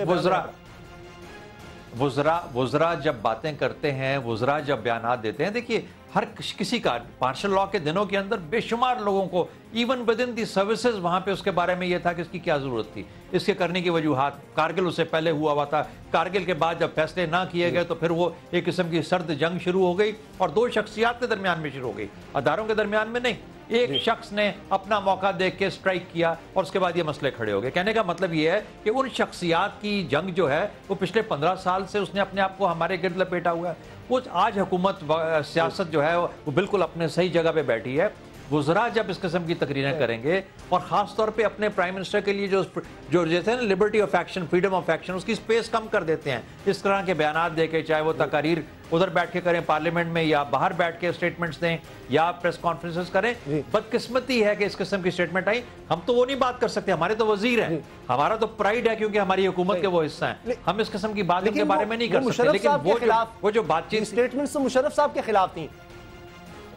[SPEAKER 9] वुज़रा जब बातें करते हैं, वुज़रा जब बयान देते हैं, देखिए हर किसी का मार्शल लॉ के दिनों के अंदर बेशुमार लोगों को even with in the services वहां पे उसके बारे में यह था कि इसकी क्या जरूरत थी, इसके करने की वजूहात। कारगिल उससे पहले हुआ था, कारगिल के बाद जब फैसले ना किए गए तो फिर वो एक किस्म की सर्द जंग शुरू हो गई और दो शख्सियात के दरमियान में शुरू हो गई, अदारों के दरमियान में नहीं। एक शख्स ने अपना मौका देख के स्ट्राइक किया और उसके बाद ये मसले खड़े हो गए। कहने का मतलब ये है कि उन शख्सियात की जंग जो है वो पिछले 15 साल से उसने अपने आप को हमारे गिर्द लपेटा हुआ है। वो आज हुकूमत सियासत जो है वो बिल्कुल अपने सही जगह पे बैठी है। वुज़रा जब इस किस्म की तकरीरें करेंगे और ख़ास तौर पे अपने प्राइम मिनिस्टर के लिए जो देते हैं ना liberty of action, freedom of action, उसकी स्पेस कम कर देते हैं इस तरह के बयान दे के, चाहे वो तकारीर उधर बैठ के करें पार्लियामेंट में या बाहर बैठ के स्टेटमेंट्स दें या प्रेस कॉन्फ्रेंसेस करें। बदकिस्मती है कि इस किस्म की स्टेटमेंट आई। हम तो वो नहीं बात कर सकते, हमारे तो वजीर हैं, हमारा तो प्राइड है क्योंकि हमारी हुकूमत के वो हिस्सा हैं, हम इस किस्म की बात के बारे में नहीं कर सकते। लेकिन वो जो बातचीत
[SPEAKER 1] स्टेटमेंट तो मुशर्रफ साहब के खिलाफ थी।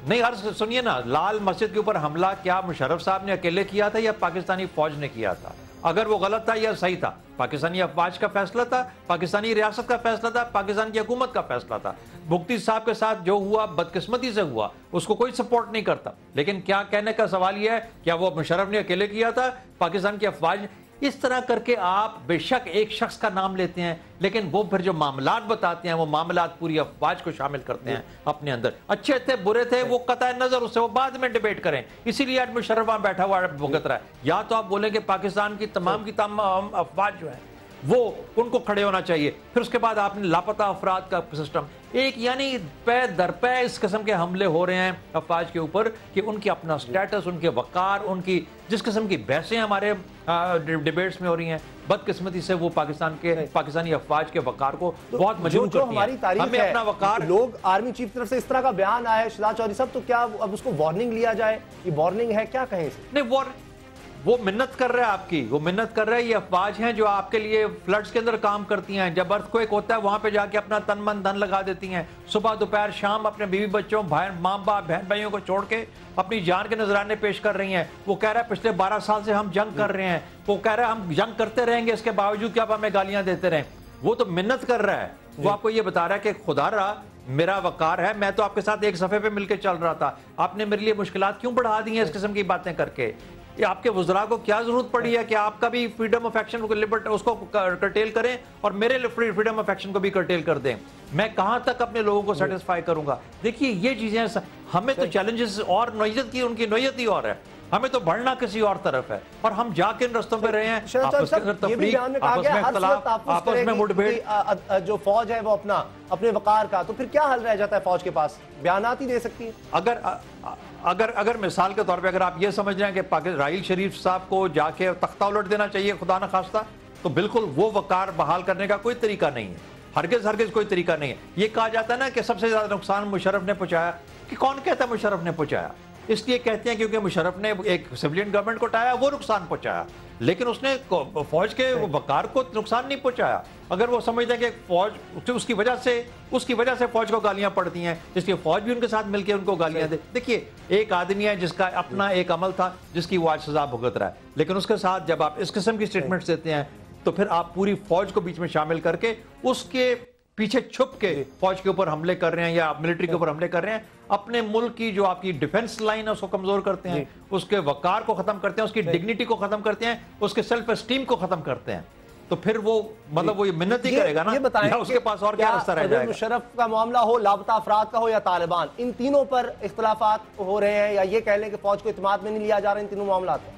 [SPEAKER 9] नहीं, अर्ज सुनिए ना, लाल मस्जिद के ऊपर हमला क्या मुशर्रफ साहब ने अकेले किया था या पाकिस्तानी फौज ने किया था? अगर वो गलत था या सही था, पाकिस्तानी अफवाज का फैसला था, पाकिस्तानी रियासत का फैसला था, पाकिस्तान की हुकूमत का फैसला था। मुफ्ती साहब के साथ जो हुआ बदकिस्मती से हुआ, उसको कोई सपोर्ट नहीं करता। लेकिन क्या कहने का सवाल यह है, क्या वो मुशर्रफ ने अकेले किया था? पाकिस्तान की अफवाज इस तरह करके आप बेशक एक शख्स का नाम लेते हैं लेकिन वो फिर जो मामलात बताते हैं वो मामलात पूरी अफवाज को शामिल करते हैं अपने अंदर। अच्छे थे बुरे थे वो कतई नजर, उससे वो बाद में डिबेट करें। इसीलिए आज मुशर्रफ वहां बैठा हुआ भुगत रहा है। या तो आप बोलेंगे पाकिस्तान की तमाम अफवाज जो है वो उनको खड़े होना चाहिए, फिर उसके बाद आपने लापता अफराद का सिस्टम एक, यानी पै दर पै इस किस्म के हमले हो रहे हैं अफवाज के ऊपर कि उनकी अपना स्टेटस, उनके वकार, उनकी जिस किस्म की बहसें हमारे डिबेट्स में हो रही हैं, बदकिस्मती से वो पाकिस्तानी अफवाज के वकार को बहुत मजबूत करती हैं। हमें अपना वकार,
[SPEAKER 1] लोग आर्मी चीफ तरफ से इस तरह का बयान आया है शहजाद चौधरी साहब, तो क्या अब उसको वार्निंग लिया जाए? ये वार्निंग है, क्या कहें इसे?
[SPEAKER 9] नहीं, वो मिन्नत कर रहा है आपकी, वो मिन्नत कर रहा है। ये अफवाज हैं जो आपके लिए फ्लड्स के अंदर काम करती हैं, जब अर्थक्वेक होता है वहां पे जाके अपना तन मन धन लगा देती हैं, सुबह दोपहर शाम अपने बीवी बच्चों, माँ बाप, बहन भाइयों को छोड़ के अपनी जान के नजराने पेश कर रही हैं। वो कह रहा है पिछले 12 साल से हम जंग कर रहे हैं, वो कह रहा है हम जंग करते रहेंगे, इसके बावजूद कि आप हमें गालियां देते रहें। वो तो मिन्नत कर रहा है, वो आपको ये बता रहा है कि खुदा रहा मेरा वकार है, मैं तो आपके साथ एक सफे पे मिलकर चल रहा था, आपने मेरे लिए मुश्किलात क्यों बढ़ा दी हैं इस किस्म की बातें करके? ये आपके वुज़रा को क्या जरूरत पड़ी है कि आपका भी फ्रीडम ऑफ एक्शन को उसको कर्टेल करें और मेरे फ्रीडम ऑफ एक्शन को भी कर्टेल कर दें? मैं कहां तक अपने लोगों को सेटिस्फाई करूंगा? देखिए ये चीजें हमें तो चैलेंजेस और नौयत की, उनकी नौयत ही और है, हमें तो बढ़ना किसी और तरफ है और हम जाके इन रस्तों पे रहे हैं। आपस में मुठभेड़,
[SPEAKER 1] जो फौज है वो अपने वकार का, तो फिर क्या हल रह जाता है फौज के पास? बयानात ही दे सकती है।
[SPEAKER 9] अगर मिसाल के तौर पे अगर आप ये समझ रहे हैं कि राहिल शरीफ साहब को जाके तख्ता उलट देना चाहिए खुदा न खास्ता, तो बिल्कुल वो वकार बहाल करने का कोई तरीका नहीं है, हरगिज कोई तरीका नहीं है। ये कहा जाता है ना कि सबसे ज्यादा नुकसान मुशर्रफ ने पहुंचाया, कि कौन कहता है मुशर्रफ ने पहुंचाया? اس لیے کہتے ہیں کیونکہ مشرف نے ایک سویلین گورنمنٹ کو اٹھایا، وہ نقصان پہنچایا، لیکن اس نے فوج کے وقار کو نقصان نہیں پہنچایا۔ اگر وہ سمجھتے ہیں کہ فوج اس کی وجہ سے فوج کو گالیاں پڑتی ہیں، اس لیے فوج بھی ان کے ساتھ مل کے ان کو گالیاں دے۔ دیکھیے ایک آدمی ہے جس کا اپنا ایک عمل تھا جس کی وہ آج سزا بھگت رہا ہے، لیکن اس کے ساتھ جب آپ اس قسم کی سٹیٹمنٹس دیتے ہیں تو پھر آپ پوری فوج کو بیچ میں شامل کر کے اس کے پیچھے چھپ کے فوج کے اوپر حملے کر رہے ہیں یا ملٹری کے اوپر حملے کر رہے ہیں، اپنے ملک کی جو آپ کی ڈیفنس لائن ہے اس کو کمزور کرتے ہیں، اس کے وقار کو ختم کرتے ہیں، اس کی ڈگنیٹی کو ختم کرتے ہیں، اس کے سیلف اسٹیم کو ختم کرتے ہیں، تو پھر وہ مطلب وہ یہ منت ہی کرے گا نا، یا اس کے پاس اور کیا رستہ رہ جائے گا۔
[SPEAKER 1] مشرف کا معاملہ ہو، لاپتہ افراد کا ہو یا طالبان، ان تینوں پر اختلافات ہو رہے ہیں، یا یہ کہہ لیں کہ فوج کو اعتماد میں نہیں لیا جا رہا ان تینوں معاملات میں؟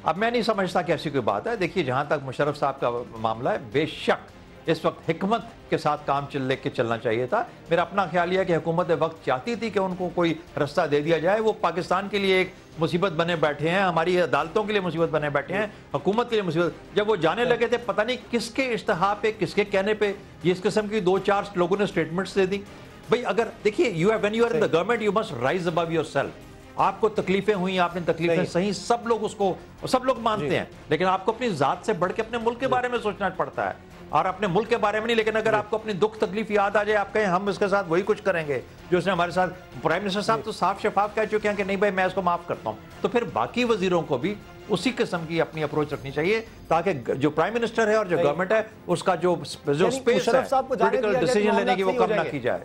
[SPEAKER 9] اب میں نہیں سمجھتا کہ ایسی کوئی بات ہے۔ دیکھیے جہاں تک مشرف صاحب کا معاملہ ہے، بے شک اس وقت حکمت کے ساتھ کام لے کے چلنا چاہیے تھا۔ میرا اپنا خیال یہ ہے کہ حکومت وقت چاہتی تھی کہ ان کو کوئی رستہ دے دیا جائے، وہ پاکستان کے لیے ایک مصیبت بنے بیٹھے ہیں، ہماری عدالتوں کے لیے مصیبت بنے بیٹھے ہیں، حکومت کے لیے مصیبت۔ جب وہ جانے لگے تھے پتہ نہیں کس کے اشتہا پہ، کس کے کہنے پہ یہ اس قسم کی 2-4 لوگوں نے سٹیٹمنٹس دے دی۔ بھئی اگر دیکھیے when you are in the government you must rise above yourself۔ آپ کو تکلیفیں ہوئیں، آپ نے تکلیفیں سہی، سب لوگ مانتے ہیں، لیکن آپ کو اپنی ذات سے بڑھ کے اپنے ملک کے بارے میں سوچنا پڑتا ہے، اور اپنے ملک کے بارے میں نہیں۔ لیکن اگر آپ کو اپنی دکھ تکلیف یاد آ جائے، آپ کہیں ہم اس کے ساتھ وہی کچھ کریں گے جو اس نے ہمارے ساتھ، پرائم منسٹر صاحب تو صاف شفاف کہہ چکے ہیں کہ نہیں بھائی میں اس کو معاف کرتا ہوں، تو پھر باقی وزیروں کو بھی اسی قسم کی اپنی اپروچ رکھنی چاہیے تاکہ جو پرائم منسٹر ہے اور جو گورنمنٹ ہے اس کا جو سپیس ہے پولیٹیکل ڈیسیجن لینے کی وہ کم نہ کی جائے۔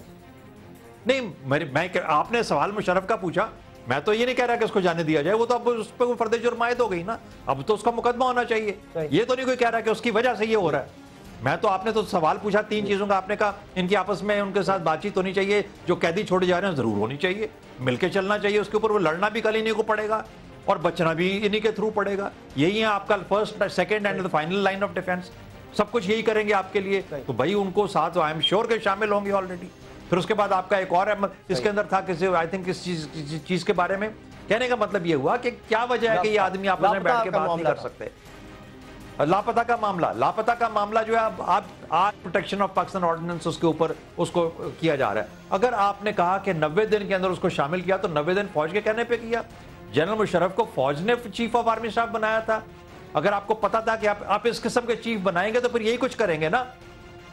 [SPEAKER 9] نہیں، آپ نے سوال مشرف کا پوچھا، میں تو یہ نہیں کہہ رہا کہ اس کو جانے دیا جائے، وہ تو اب اس پہ فرد جرم عائد ہو گئی نا، اب تو اس کا مقدمہ ہونا چاہیے۔ یہ تو نہیں کوئی کہہ رہا کہ اس کی وجہ سے یہ ہو رہا ہے۔ میں تو آپ نے تو سوال پوچھا 3 چیزوں کا، آپ نے کہا ان کی آپس میں ان کے ساتھ بات چیت ہونی چاہیے، جو قیدی چھوڑے جا رہے ہیں ضرور ہونی چاہیے، مل کے چلنا چاہیے، اس کے اوپر وہ لڑنا بھی کل انہیں کو پڑے گا اور بچنا بھی انہیں کے تھرو پڑے گا۔ یہی ہے آپ کا first, second and final line of defence, سب کچھ یہی کریں گے آپ کے لیے، تو بھائی ان کو ساتھ آئی ایم شیور کہ شامل ہوں گے آلریڈی۔ پھر اس کے بعد آپ کا ایک اور اس کے اندر تھا کسی آئی تھنک اس چیز کے بارے میں کہنے کا مطلب یہ ہوا کہ کیا وجہ ہے کہ یہ آدمی آپس میں بیٹھ کے بات نہیں کر سکتے۔ لاپتہ کا معاملہ جو ہے اب پروٹیکشن آف پاکستان آرڈیننس اس کے اوپر اس کو کیا جا رہا ہے۔ اگر آپ نے کہا کہ 90 دن کے اندر اس کو شامل کیا تو 90 دن فوج کے کہنے پہ کیا، جنرل مشرف کو فوج نے چیف آف آرمی اسٹاف بنایا تھا۔ اگر آپ کو پتا تھا کہ آپ اس قسم کے چیف بنائیں گے تو پھر یہی کچھ کریں گے نا،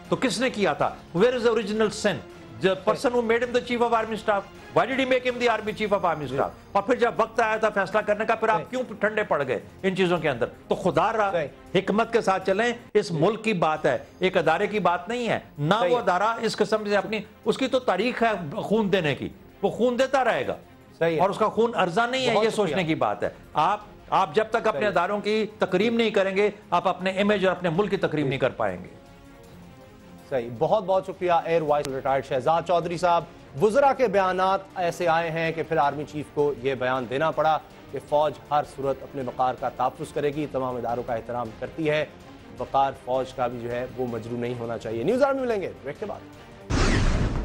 [SPEAKER 9] تو کس نے کیا تھا؟ Where is the original sin? The person who made him the chief of army staff. Why did he make him the army chief of army staff? اور پھر جب وقت آیا تھا فیصلہ کرنے کا، پھر آپ کیوں ٹھنڈے پڑ گئے ان چیزوں کے اندر؟ تو خدا رہا حکمت کے ساتھ چلیں، اس ملک کی بات ہے، ایک ادارے کی بات نہیں ہے، نہ وہ ادارہ اس قسم سے اپنی، اس کی تو تاریخ ہے خون دینے کی، وہ خون دیتا رہے گا اور اس کا خون ارزاں نہیں ہے، یہ سوچنے کی بات ہے۔ آپ جب تک اپنے اداروں کی تکریم نہیں کریں گے، آپ اپنے امیج اور اپنے ملک کی تکریم نہیں کر پائیں گے۔
[SPEAKER 1] صحیح، بہت بہت شکریہ air vice retired Shahzad Chaudhry صاحب۔ وزراء کے بیانات ایسے آئے ہیں کہ پھر آرمی چیف کو یہ بیان دینا پڑا کہ فوج ہر صورت اپنے وقار کا تحفظ کرے گی، تمام اداروں کا احترام کرتی ہے، وقار فوج کا بھی جو ہے وہ مجروح نہیں ہونا چاہیے۔ نیوز آر میں ملیں گے بریک کے بعد۔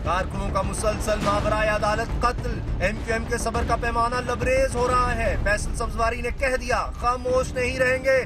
[SPEAKER 2] کارکنوں کا مسلسل ماورائے عدالت قتل، ایم کیو ایم کے صبر کا پیمانہ لبریز ہو رہا ہے۔ فیصل سبزواری نے کہہ دیا خاموش نہیں رہیں گے۔